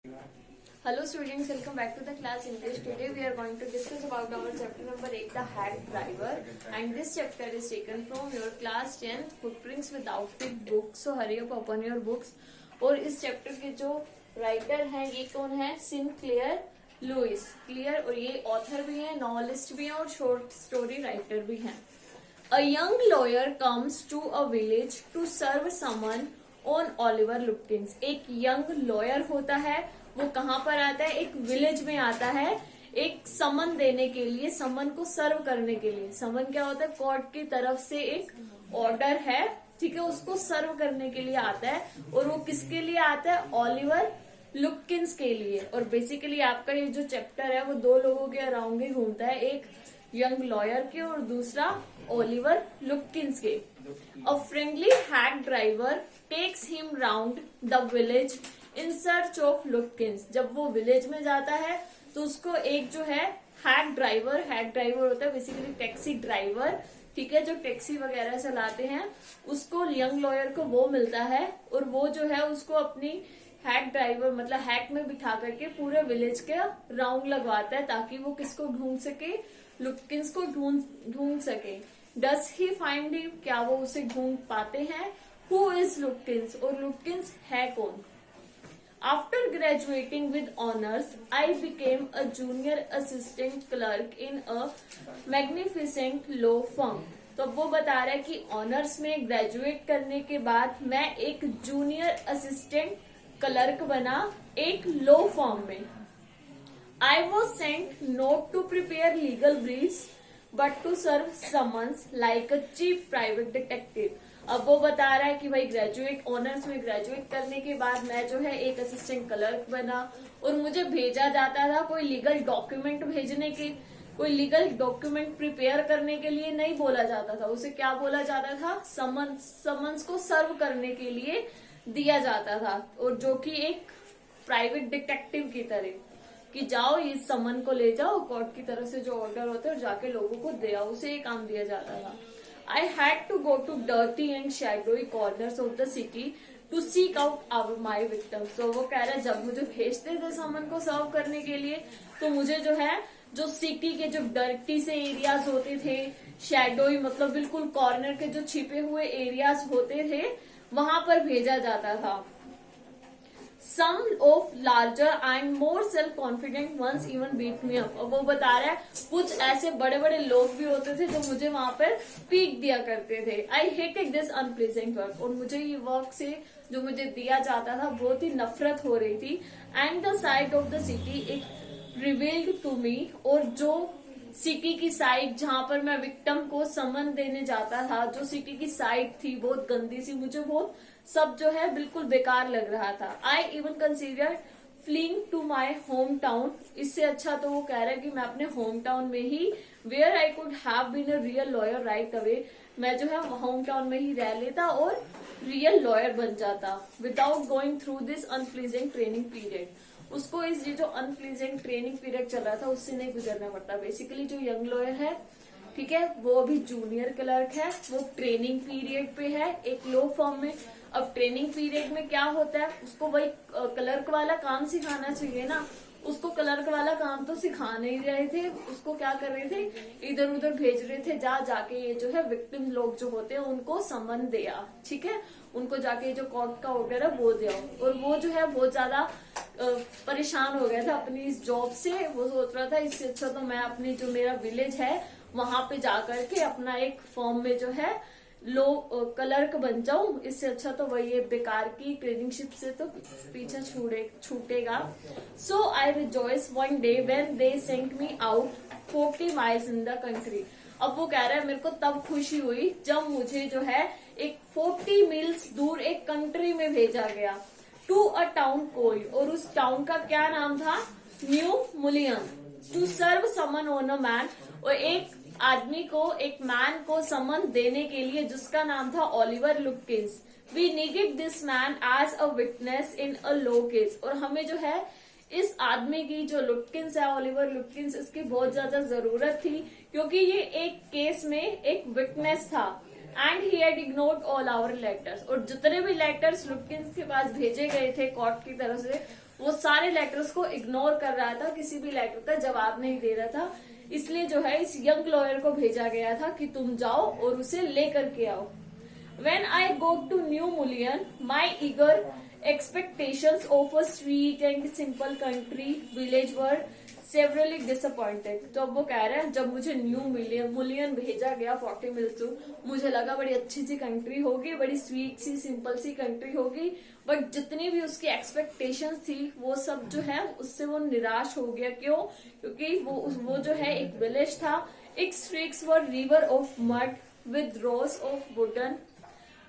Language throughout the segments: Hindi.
Hello students, welcome back to the class English. Today we are going to discuss about our chapter number 8, the hack driver, and this chapter is taken from your class 10 footprints with outfit book. So hurry up, open your books. और इस चैप्टर के जो राइटर हैं ये कौन है? Sinclair Lewis clear. और ये ऑथर भी हैं, नॉवेलिस्ट भी हैं और शॉर्ट स्टोरी राइटर भी हैं। A young lawyer comes to a village to serve someone on Oliver Lupkins. एक यंग लॉयर होता है, वो कहाँ पर आता है? एक विलेज में आता है एक समन देने के लिए, समन को सर्व करने के लिए। समन क्या होता है? कोर्ट की तरफ से एक ऑर्डर है, ठीक है, उसको सर्व करने के लिए आता है। और वो किसके लिए आता है? ऑलिवर लुपकिंस के लिए। और बेसिकली आपका ये जो चैप्टर है वो दो लोगों के अराउंड ही घूमता है, एक यंग लॉयर के और दूसरा ओलिवर लुपकिंस के। A friendly hack driver takes him round the village in search of Lupkins. जब वो विलेज में जाता है तो उसको एक जो है हैक ड्राइवर होता है बेसिकली टैक्सी ड्राइवर, ठीक है, जो टैक्सी वगैरह चलाते हैं, उसको यंग लॉयर को वो मिलता है। और वो जो है उसको अपनी हैक ड्राइवर मतलब हैक में बिठा करके पूरे विलेज के राउंड लगवाता है ताकि वो किसको ढूंढ सके? लुपकिंस को ढूंढ सके। Does he find him? क्या वो उसे ढूंढ पाते हैं? Who is Lupkins? और लुपकिंस है कौन? After graduating with honours I became a junior assistant clerk in a magnificent law firm. तो अब वो बता रहा है कि ऑनर्स में ग्रेजुएट करने के बाद मैं एक जूनियर असिस्टेंट क्लर्क बना एक लॉ फर्म में। I was sent not to prepare legal briefs but to serve summons like a cheap private detective. अब वो बता रहा है कि भाई ऑनर्स में ग्रेजुएट करने के बाद मैं जो है एक असिस्टेंट क्लर्क बना और मुझे भेजा जाता था कोई लीगल डॉक्यूमेंट भेजने के, कोई लीगल डॉक्यूमेंट प्रिपेयर करने के लिए नहीं बोला जाता था, उसे क्या बोला जाता था? समन्स को सर्व करने के लिए दिया जाता था। और जो कि एक प्राइवेट डिटेक्टिव की तरह कि जाओ इस समन को ले जाओ, कोर्ट की तरफ से जो ऑर्डर होते हैं और जाके लोगों को दे आओ, उसे ये काम दिया जाता था। I had to go to dirty and shadowy corners of the city to seek out our my victims. तो वो कह रहा है जब मुझे भेजते थे समन को सर्व करने के लिए तो मुझे जो है जो सिटी के जो डर्टी से एरियाज होते थे, शैडोई मतलब बिल्कुल कॉर्नर के जो छिपे हुए एरियाज होते थे, वहां पर भेजा जाता था। Some of larger and more self-confident ones even beat me up। और वो बता रहा है कुछ ऐसे बड़े बड़े लोग भी होते थे जो मुझे वहां पर पीक दिया करते थे। I hated this unpleasant work। और मुझे ये वर्क से जो मुझे दिया जाता था बहुत ही नफरत हो रही थी। And the sight of the city it revealed to me। और जो सिटी की साइड जहां पर मैं विक्टिम को समन देने जाता था, जो सिटी की साइड थी बहुत गंदी सी, मुझे बहुत सब जो है बिल्कुल बेकार लग रहा था। I even considered fleeing to my home town. इससे अच्छा तो वो कह रहा है कि मैं अपने होम टाउन में ही, where I could have been a real lawyer right away, मैं जो है होम टाउन में ही रह लेता और रियल लॉयर बन जाता without going through this unpleasant training period. उसको इस ये जो अनप्लीजेंट ट्रेनिंग पीरियड चल रहा था उससे नहीं गुजरना पड़ता। बेसिकली जो यंग लॉयर है, ठीक है, वो अभी जूनियर क्लर्क है, वो ट्रेनिंग पीरियड पे है एक लॉ फर्म में। अब ट्रेनिंग पीरियड में क्या होता है, उसको वही क्लर्क वाला काम सिखाना चाहिए ना, उसको क्लर्क वाला काम तो सिखा नहीं रहे थे, उसको क्या कर रहे थे, इधर उधर भेज रहे थे, जाके ये जो है विक्टिम लोग जो होते हैं उनको समन दिया, ठीक है, उनको जाके जो कोर्ट का ऑर्डर है वो दिया। और वो जो है बहुत ज्यादा परेशान हो गया था अपनी इस जॉब से। वो सोच रहा था इससे अच्छा तो मैं अपनी जो मेरा विलेज है वहां पे जाकर के अपना एक फॉर्म में जो है लो क्लर्क बन जाऊं, इससे अच्छा तो वही ये बेकार की ट्रेनिंगशिप से तो पीछे छूटेगा। So I rejoice one day when they sent me out 40 miles in the country. अब वो कह रहा है मेरे को तब खुशी हुई जब मुझे जो है एक 40 मील्स दूर एक कंट्री में भेजा गया, टू अ टाउन कोई, और उस टाउन का क्या नाम था? New Mullion, to serve summon on a man. और एक आदमी को, एक मैन को समन देने के लिए जिसका नाम था Oliver Lupkins. We needed this man as a witness in a law case. और हमें जो है इस आदमी की जो लुपकिंस है, ओलिवर लुपकिंस, इसकी बहुत ज्यादा जरूरत थी क्योंकि ये एक केस में एक विटनेस था। And he had ignored all our letters. और जितने भी लेटर्स लुपकिंस के पास भेजे गए थे कोर्ट की तरफ से, वो सारे लेटर्स को इग्नोर कर रहा था, किसी भी लेटर का जवाब नहीं दे रहा था। इसलिए जो है इस यंग लॉयर को भेजा गया था कि तुम जाओ और उसे लेकर के आओ। When I go to New Mullion, my eager expectations of a sweet and simple country village were severely disappointed. तो अब वो कह रहे हैं जब मुझे न्यू मुलियन भेजा गया 40 मिनट टू, मुझे लगा बड़ी अच्छी सी कंट्री होगी, बड़ी स्वीट सी सिंपल सी कंट्री होगी, बट जितनी भी उसकी एक्सपेक्टेशंस थी वो सब जो है उससे वो निराश हो गया। क्यों? क्योंकि वो जो है एक विलेज था। It's streets were river of mud with rows of wooden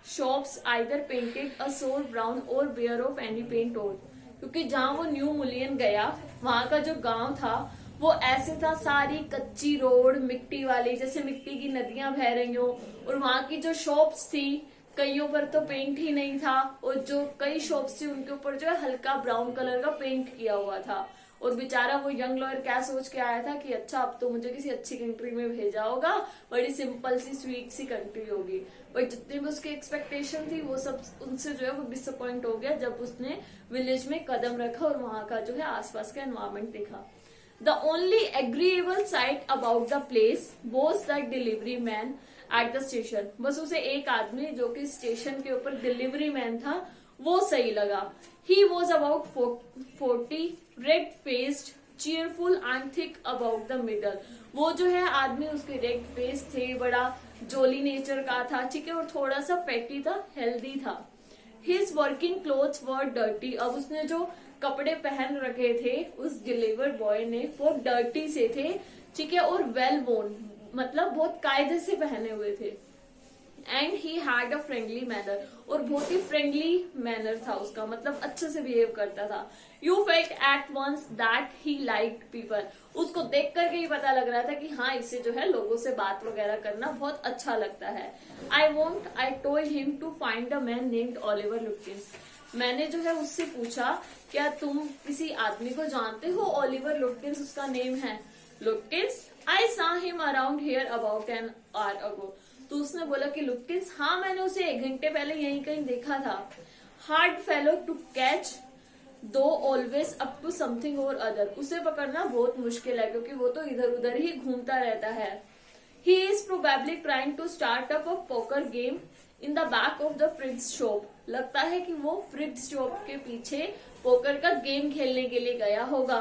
shops either painted a soul brown or bare of any paint old। क्योंकि जहाँ वो न्यू मुलियन गया वहां का जो गांव था वो ऐसे था, सारी कच्ची रोड मिट्टी वाली, जैसे मिट्टी की नदियां बह रही हो, और वहां की जो शॉप्स थी कईयों पर तो पेंट ही नहीं था, और जो कई शॉप्स थी उनके ऊपर जो है हल्का ब्राउन कलर का पेंट किया हुआ था। और बेचारा वो यंग लॉयर क्या सोच के आया था कि अच्छा अब तो मुझे किसी अच्छी कंट्री में भेजा होगा, बड़ी सिंपल सी स्वीट सी कंट्री होगी, बट जितनी भी उसकी एक्सपेक्टेशन थी वो सब उनसे जो है वो डिसअपॉइंट हो गया जब उसने विलेज में कदम रखा और वहां का जो है आसपास का एनवायरमेंट देखा। The only agreeable site about the place was the delivery man at the station. बस उसे एक आदमी जो कि स्टेशन के ऊपर डिलीवरी मैन था वो सही लगा। He was about 40, red faced, cheerful and thick about the middle। वो जो है आदमी उसके रेड फेस थे, बड़ा जोली नेचर का था, ठीक है, और थोड़ा सा फैटी था, हेल्दी था। His working clothes were dirty। अब उसने जो कपड़े पहन रखे थे उस डिलीवर बॉय ने वो डर्टी से थे, ठीक है, और वेल वोन, मतलब बहुत कायदे से पहने हुए थे। And he had a friendly manner, और बहुत ही फ्रेंडली मैनर था उसका, मतलब अच्छे से बिहेव करता था। You felt at once that he like people. उसको देख करके ही पता लग रहा था कि हाँ इससे जो है लोगों से बात वगैरह करना बहुत अच्छा लगता है। I told him to find a man named Oliver Lutkins. मैंने जो है उससे पूछा क्या तुम किसी आदमी को जानते हो? ओलिवर लुटकिंस उसका नेम है। लुटकिंस, आई सा him around here about an hour ago. तो उसने बोला कि लुटकिंस, हाँ मैंने उसे 1 घंटे पहले यहीं कहीं देखा था। हार्ड फेलो टू कैच दो ऑलवेज अप टू समथिंग और अदर। उसे पकड़ना बहुत मुश्किल है क्योंकि वो तो इधर उधर ही घूमता रहता है। He is probably trying to start up a poker game in the back of the fridge shop. लगता है कि वो फ्रिज शॉप के पीछे पोकर का गेम खेलने के लिए गया होगा।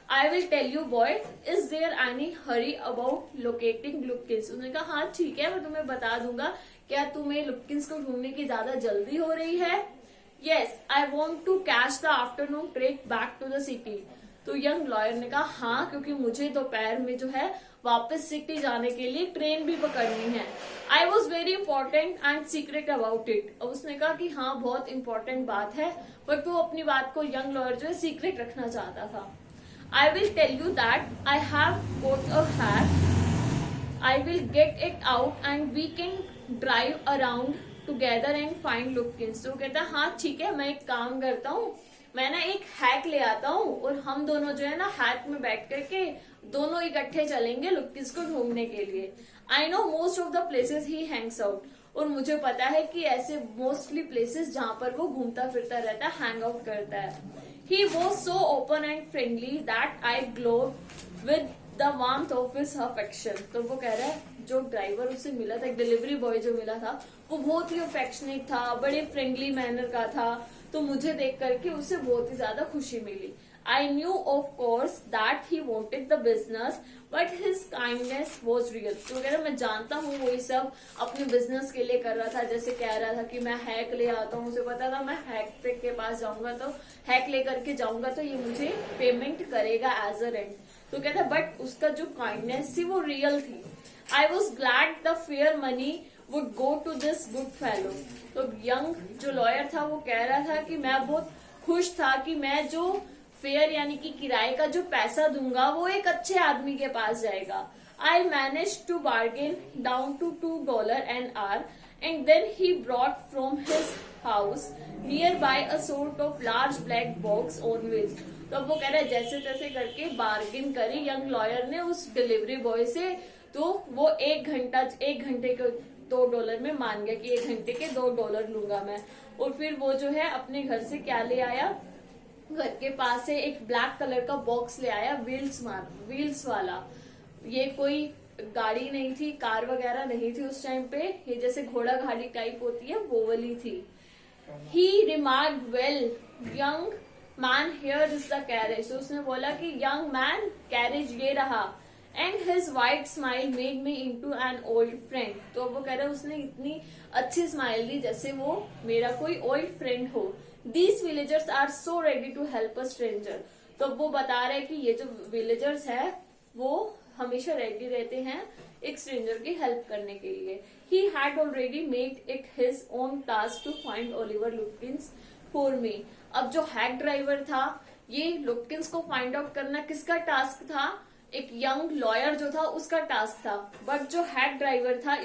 I will tell you boy, is there any hurry about locating Lutkins. उसने कहा हाँ ठीक है मैं तुम्हें बता दूंगा, क्या तुम्हें लुटकिंस को ढूंढने की ज्यादा जल्दी हो रही है? Yes, I want to catch the afternoon train back to the city. तो यंग लॉयर ने कहा हाँ, क्योंकि मुझे दोपहर में जो है वापस सिटी जाने के लिए ट्रेन भी पकड़नी है। I was very important and secret about it. अब उसने कहा कि हाँ बहुत इंपॉर्टेंट बात है, बट वो अपनी बात को यंग लॉयर जो है सीक्रेट रखना चाहता था। I will tell you that I have got a hat. I will get it out and we can drive around together and find Lupkins। तो कहता है हाँ ठीक है मैं एक काम करता हूँ, मैं ना एक हैक ले आता हूँ और हम दोनों जो है ना हैक में बैठ करके दोनों इकट्ठे चलेंगे लुपकिंस को ढूंढने के लिए। I know most of the places he Hanks out. और मुझे पता है कि ऐसे मोस्टली प्लेसेस जहाँ पर वो घूमता फिरता रहता है, हैंग आउट करता है। He was so open and friendly that I glowed with the warmth of his affection। तो वो कह रहा है जो ड्राइवर उसे मिला था, एक डिलीवरी बॉय जो मिला था, वो बहुत ही अफेक्शनेट था, बड़े फ्रेंडली मैनर का था, तो मुझे देख करके उसे बहुत ही ज्यादा खुशी मिली। I knew of course that he wanted the business, but his kindness was real। तो कह रहा मैं जानता हूँ वो ये सब अपने बिजनेस के लिए कर रहा था, जैसे कह रहा था कि मैं हैक ले आता हूँ, उसे पता था मैं हैक के पास जाऊंगा तो हैक लेकर के जाऊंगा तो ये मुझे पेमेंट करेगा एज अ रेंट। तो कहता बट उसका जो काइंडनेस थी वो रियल थी। I was glad the fare money would go to this good fellow. तो यंग जो लॉयर था वो कह रहा था कि मैं बहुत खुश था कि मैं जो फेयर यानी कि किराए का जो पैसा दूंगा वो एक अच्छे आदमी के पास जाएगा। I manage to bargain down to $2 an hour and then he brought from his house nearby a sort of large black box on wheels. तो अब वो कह रहा है जैसे तैसे करके बार्गेन करी यंग लॉयर ने उस डिलीवरी बॉय से, तो वो 1 घंटे के $2 में मान गया कि 1 घंटे के $2 लूंगा मैं। और फिर वो जो है अपने घर से क्या ले आया, घर के पास से एक ब्लैक कलर का बॉक्स ले आया, व्हील्स वाला। ये कोई गाड़ी नहीं थी, कार वगैरह नहीं थी उस टाइम पे, ये जैसे घोड़ा गाड़ी टाइप होती है वो वाली थी। He remarked well young man here is the carriage, तो उसने बोला कि यंग मैन कैरेज ये रहा, and his white smile made me into an old friend. तो वो कह रहा है उसने इतनी अच्छी स्माइल दी जैसे वो मेरा कोई ओल्ड फ्रेंड हो। These villagers are so ready to help a stranger, तो वो बता रहे कि ये जो विलेजर्स है वो हमेशा रेडी रहते हैं एक स्ट्रेंजर की हेल्प करने के लिए। He had already made it his own task to find Oliver Lutkins for me. अब जो हैक ड्राइवर था, ये लुटकिंस को फाइंड आउट करना किसका टास्क था? एक यंग लॉयर जो था उसका टास्क था। बट जो हैक ड्राइवर था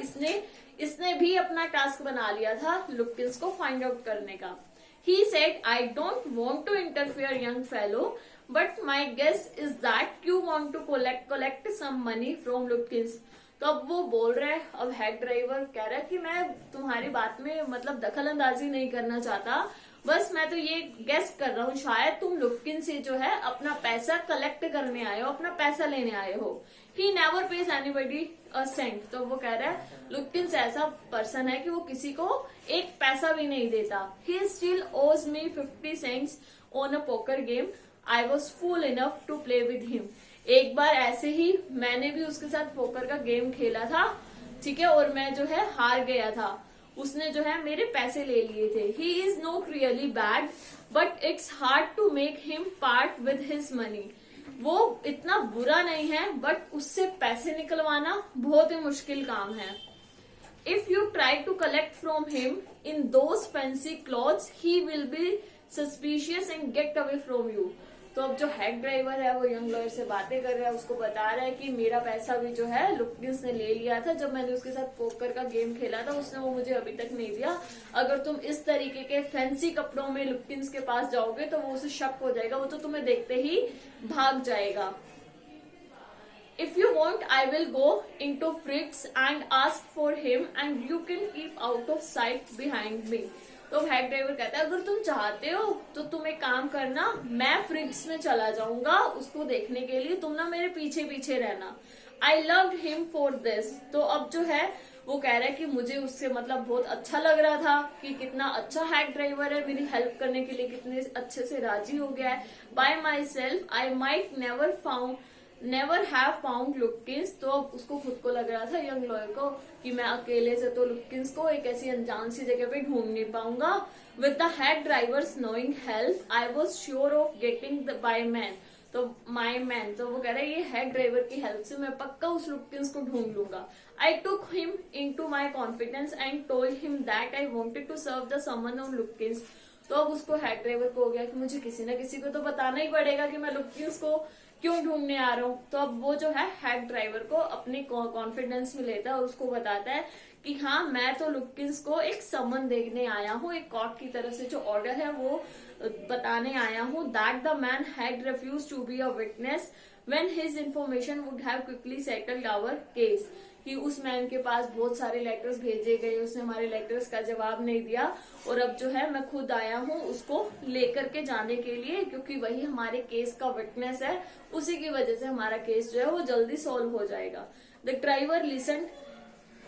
इसने भी अपना टास्क बना लिया था लुटकिंस को फाइंड आउट करने का। He said, I don't want to interfere, young fellow, but my guess is that you want to collect some money from Lutkins. तो अब वो बोल रहा है, अब हैक ड्राइवर कह रहा है कि मैं तुम्हारी बात में मतलब दखल अंदाजी नहीं करना चाहता, बस मैं तो ये गेस कर रहा हूँ शायद तुम लुटकिन से जो है अपना पैसा कलेक्ट करने आए हो, अपना पैसा लेने आए हो। He never pays anybody a cent, तो वो कह रहा है लुटकिंस ऐसा पर्सन है कि वो किसी को एक पैसा भी नहीं देता। He still owes me 50 cents on a poker game, I was fool enough to play with him. एक बार ऐसे ही मैंने भी उसके साथ पोकर का गेम खेला था, ठीक है, और मैं जो है हार गया था, उसने जो है मेरे पैसे ले लिए थे। He is not really bad but it's hard to make him part with his money. वो इतना बुरा नहीं है बट उससे पैसे निकलवाना बहुत ही मुश्किल काम है। If you try to collect from him in those fancy clothes he will be suspicious and get away from you. तो अब जो हेड ड्राइवर है वो यंग लॉयर से बातें कर रहा है, उसको बता रहा है कि मेरा पैसा भी जो है लुटकिंस ने ले लिया था, जब मैंने उसके साथ पोकर का गेम खेला था उसने वो मुझे अभी तक नहीं दिया। अगर तुम इस तरीके के फैंसी कपड़ों में लुटकिंस के पास जाओगे तो वो उसे शक हो जाएगा, वो तो तुम्हें देखते ही भाग जाएगा। If you want, I will go into Fritz and ask for him and you can keep out of sight behind me. तो हैक ड्राइवर कहता है अगर तुम चाहते हो तो तुम एक काम करना, मैं फ्रिट्स में चला जाऊंगा उसको देखने के लिए, तुम ना मेरे पीछे पीछे रहना। I loved him for this. तो अब जो है वो कह रहा है कि मुझे उससे मतलब बहुत अच्छा लग रहा था कि कितना अच्छा हैक ड्राइवर है, मेरी हेल्प करने के लिए कितने अच्छे से राजी हो गया है। Bye my self I might never have found लुटकिंस। तो अब उसको खुद को लग रहा था यंग लॉयर को कि मैं अकेले से तो लुटकिंस को एक ऐसी अनजान सी जगह पे ढूंढ नहीं पाऊंगा। With the head drivers knowing help I was sure of getting by man, तो माई मैन। तो वो कह रहा है ये हेड ड्राइवर की हेल्प से मैं पक्का उस लुटकिंस को ढूंढ लूंगा। I took him into my confidence and told him that I wanted to serve the summon on Lutkins. तो अब उसको हेड ड्राइवर को हो गया कि मुझे किसी न किसी को तो बताना ही पड़ेगा कि मैं लुटकिंस को क्यों ढूंढने आ रहा हूँ। तो अब वो जो है हैक ड्राइवर को अपने कॉन्फिडेंस में लेता है और उसको बताता है कि हाँ मैं तो लुटकिंस को एक समन देखने आया हूँ, एक कोर्ट की तरफ से जो ऑर्डर है वो बताने आया हूँ। That the man had refuse to be a witness when his information would have quickly settled our case. कि उस मैन के पास बहुत सारे लेटर्स भेजे गए, उसने हमारे लेटर्स का जवाब नहीं दिया और अब जो है मैं खुद आया हूँ उसको लेकर के जाने के लिए, क्योंकि वही हमारे केस का विटनेस है, उसी की वजह से हमारा केस जो है वो जल्दी सॉल्व हो जाएगा। The driver listen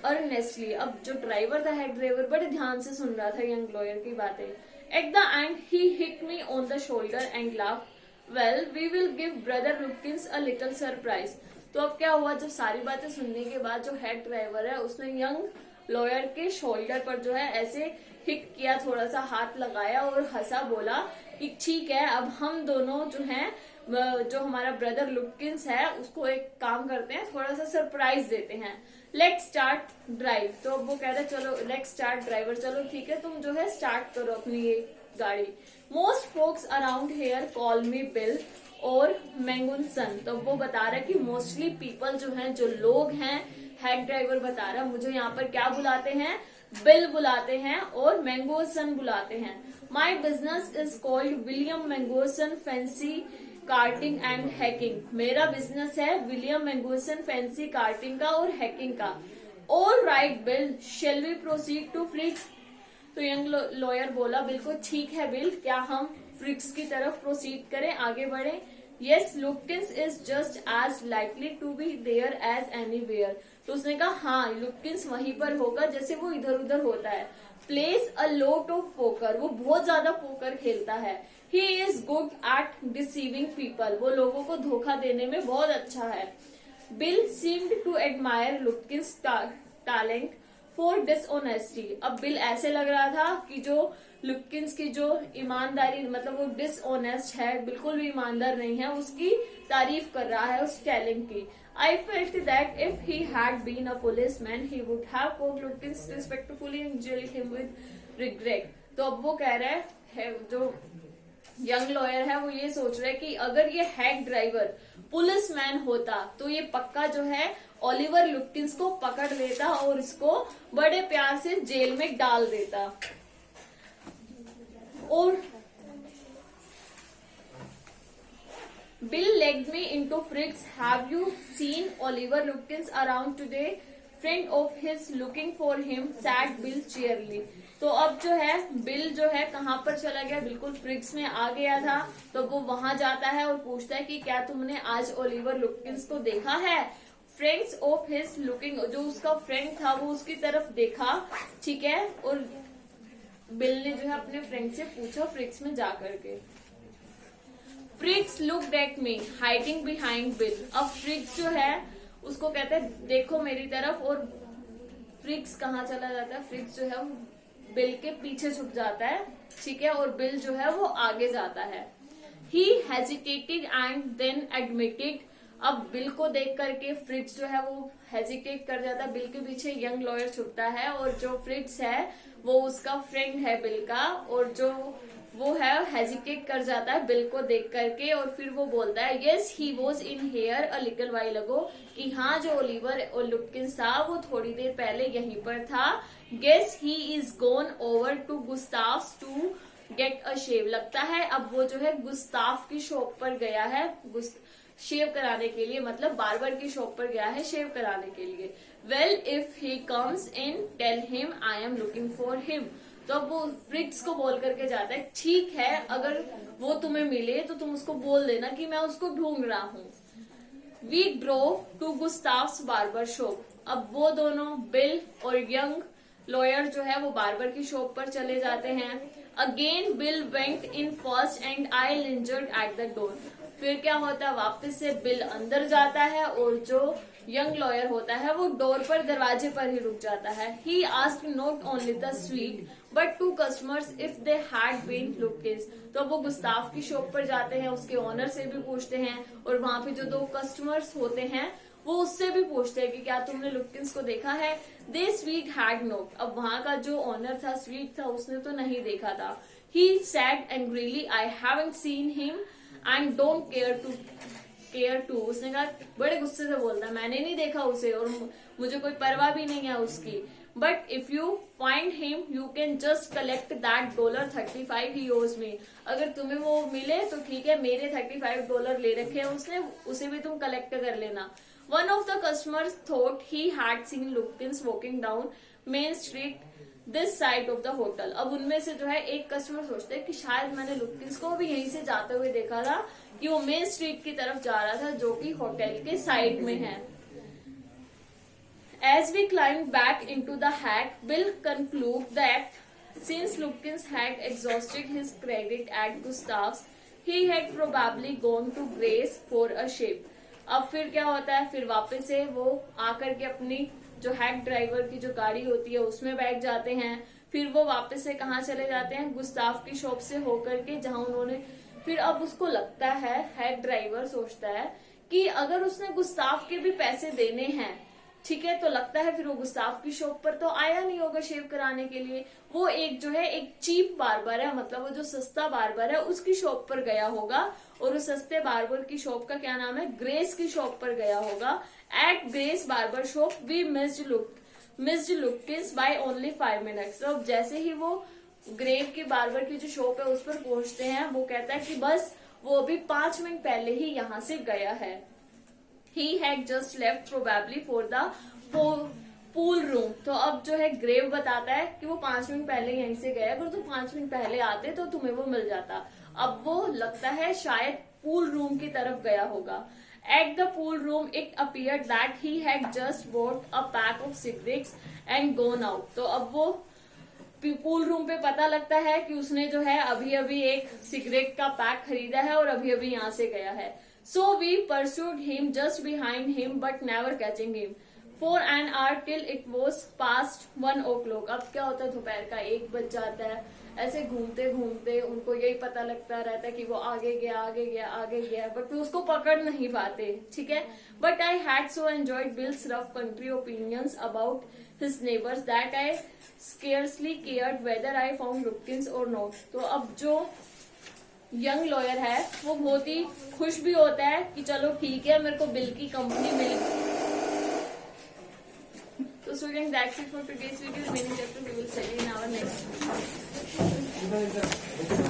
earnestly. अब जो ड्राइवर था हेड ड्राइवर बड़े ध्यान से सुन रहा था यंग लॉयर की बातें। At the end he hit me on the shoulder and laugh, well we will give brother Lutkins a little surprise. तो अब क्या हुआ, जब सारी बातें सुनने के बाद जो हेड ड्राइवर है उसने यंग लॉयर के शोल्डर पर जो है ऐसे हिट किया, थोड़ा सा हाथ लगाया और हंसा, बोला कि ठीक है अब हम दोनों जो हैं जो हमारा ब्रदर लुटकिंस है उसको एक काम करते हैं, थोड़ा सा सरप्राइज देते हैं। Let's start drive. तो वो कह रहे चलो लेट्स स्टार्ट ड्राइवर, चलो ठीक है तुम जो है स्टार्ट करो अपनी ये गाड़ी। Most folks around here call me Bill और मैंगुनसन। तो वो बता रहा है कि मोस्टली पीपल जो हैं, जो लोग हैं, हेड ड्राइवर बता रहा है मुझे यहाँ पर क्या बुलाते हैं, बिल बुलाते हैं और मैंगोसन बुलाते हैं। My business is called William Mangoson fancy carting and hacking. मेरा बिजनेस है विलियम मैंगोसन फैंसी कार्टिंग का और हैकिंग का। All right Bill, shall we proceed to Fritz's. तो यंग लॉयर बोला बिल्कुल ठीक है बिल, क्या हम फ्रिक्स की तरफ प्रोसीड करें, आगे बढ़े। Yes, Lupkins is just as likely to be there as anywhere. तो उसने कहा हाँ, लुपकिंस वहीं पर होगा जैसे वो इधर उधर होता है। Plays a lot of poker, वो बहुत ज्यादा पोकर खेलता है। He is good at deceiving people, वो लोगों को धोखा देने में बहुत अच्छा है। Bill seemed to admire Lupkins' talent for dishonesty. अब बिल ऐसे लग रहा था कि जो लुपकिंस की जो ईमानदारी, मतलब वो डिसऑनेस्ट है, बिल्कुल भी ईमानदार नहीं है, उसकी तारीफ कर रहा है उस टैलेंट की। I felt that if he had been a policeman he would have caught Lupkins respectfully and jail him with regret. तो अब वो कह रहा है जो यंग लॉयर है वो ये सोच रहा है कि अगर ये हैक ड्राइवर पुलिसमैन होता तो ये पक्का जो है ओलिवर लुपकिंस को पकड़ लेता और इसको बड़े प्यार से जेल में डाल देता। और Bill legged me into Fricks. Have you seen Oliver Lupkins around today? Friend of his looking for him, said Bill cheerily. तो अब जो है बिल जो है कहाँ पर चला गया, बिल्कुल फ्रिक्स में आ गया था। तो वो वहां जाता है और पूछता है कि क्या तुमने आज ओलिवर लुपकिंस को देखा है। फ्रेंड्स ऑफ हिज लुकिंग, जो उसका फ्रेंड था वो उसकी तरफ देखा, ठीक है। और बिल ने जो है अपने फ्रेंड से पूछा फ्रिक्स में जाकर के। Fritz looked at me hiding behind Bill. अब फ्रिक्स जो है उसको कहता है देखो मेरी तरफ, और फ्रिक्स कहाँ चला जाता है, फ्रिक्स जो है वो बिल के पीछे छुप जाता है, ठीक है। और बिल जो है वो आगे जाता है। He hesitated and then admitted. अब बिल को देख करके फ्रिक्स जो है वो हेजिटेट कर जाता है, बिल के पीछे यंग लॉयर छुपता है, और जो फ्रिक्स है वो उसका फ्रेंड है बिल का, और जो वो है हेजिटेट कर जाता है बिल को देख करके, और फिर वो बोलता है yes he was in here a little while ago, कि हाँ जो ओलिवर और लुपकिंस था वो थोड़ी देर पहले यहीं पर था। Guess he is gone over to Gustav's to get a shave. लगता है अब वो जो है गुस्ताफ की शॉप पर गया है शेव कराने के लिए, मतलब बार्बर की शॉप पर गया है शेव कराने के लिए। Well if he comes in tell him I am looking for him. तो अब वो फ्रिक्स को बोल करके जाता है ठीक है अगर वो तुम्हें मिले तो तुम उसको बोल देना कि मैं उसको ढूंढ रहा हूँ। We drove to Gustav's barber shop. अब वो दोनों बिल और यंग लॉयर जो है वो बार्बर की शॉप पर चले जाते हैं। Again bill went in first and I लिंजर्ड at the door. फिर क्या होता है, वापस से बिल अंदर जाता है और जो यंग लॉयर होता है वो डोर पर, दरवाजे पर ही रुक जाता है। He asked not only the Swede but two customers if they had been Lupkins. तो वो गुस्ताफ की शॉप पर जाते हैं, उसके ऑनर से भी पूछते हैं, और वहां पे जो दो कस्टमर्स होते हैं वो उससे भी पूछते हैं कि क्या तुमने लुपकिंस को देखा है। दे स्वीट हैड नॉट। अब वहां का जो ऑनर था स्वीट था उसने तो नहीं देखा था। He said angrily I haven't seen him and don't care to. उसने कहा बड़े गुस्से से बोलता है मैंने नहीं देखा उसे और मुझे कोई परवाह भी नहीं है उसकी। But if you find him you can just collect that $35 ही ओज मी। अगर तुम्हें वो मिले तो ठीक है, मेरे $35 ले रखे हैं उसने, उसे भी तुम कलेक्ट कर लेना। One of the customers thought he had seen Lupkins walking down main street this side of the hotel. अब उनमें से जो है एक कस्टमर सोचते हैं कि शायद मैंने लुपकिंस को भी यहीं से जाते हुए देखा था, कि वो मेन स्ट्रीट की तरफ जा रहा था जो कि होटल के साइड में है। As we climbed back into the hack, Bill concluded that since Lupkins had exhausted his credit at Gustav's, he had probably gone to Grace for a shave. अब फिर क्या होता है, फिर वापस से वो आकर के अपनी जो हैक ड्राइवर की जो गाड़ी होती है उसमें बैठ जाते हैं। फिर वो वापस से कहाँ चले जाते हैं, गुस्ताफ की शॉप से होकर के, जहां उन्होंने, फिर अब उसको लगता है, हैक ड्राइवर सोचता है कि अगर उसने गुस्ताफ के भी पैसे देने हैं, ठीक है, तो लगता है फिर वो गुस्ताफ की शॉप पर तो आया नहीं होगा शेव कराने के लिए। वो एक जो है एक चीप बार्बर है, मतलब वो जो सस्ता बार्बर है उसकी शॉप पर गया होगा, और उस सस्ते बार्बर की शॉप का क्या नाम है, ग्रेस की शॉप पर गया होगा। At Gray's barber shop we missed Lupkins by only 5 minutes. तो जैसे ही वो ग्रेव की बार्बर की जो शॉप है उस पर पहुंचते हैं, वो कहता है कि बस वो अभी 5 मिनट पहले ही यहाँ से गया है। He had just left probably for the pool room। तो अब जो है ग्रेव बताता है कि वो 5 मिनट पहले यहीं से गया, अगर तुम 5 मिनट पहले आते तो तुम्हें वो मिल जाता। अब वो लगता है शायद पूल रूम की तरफ गया होगा. At the pool room, it appeared that he had just bought a pack of cigarettes and gone out. तो अब वो पूल रूम पे पता लगता है कि उसने जो है अभी अभी एक सिगरेट का पैक खरीदा है और अभी अभी यहाँ से गया है. So we pursued him just behind him but never catching him for an hour till it was past 1 o'clock. अब क्या होता है, दोपहर का 1 बज जाता है. ऐसे घूमते घूमते उनको यही पता लगता रहता है कि वो आगे गया आगे गया आगे गया, बट वो उसको पकड़ नहीं पाते. ठीक है. But I had so enjoyed Bill's rough country opinions about his neighbours that I scarcely cared whether I found Lukins or not. तो अब जो यंग लॉयर है वो बहुत ही खुश भी होता है कि चलो ठीक है, मेरे को बिल की कंपनी मिल गई. So students, that's it for today's video. Remaining chapter we will study in our next video.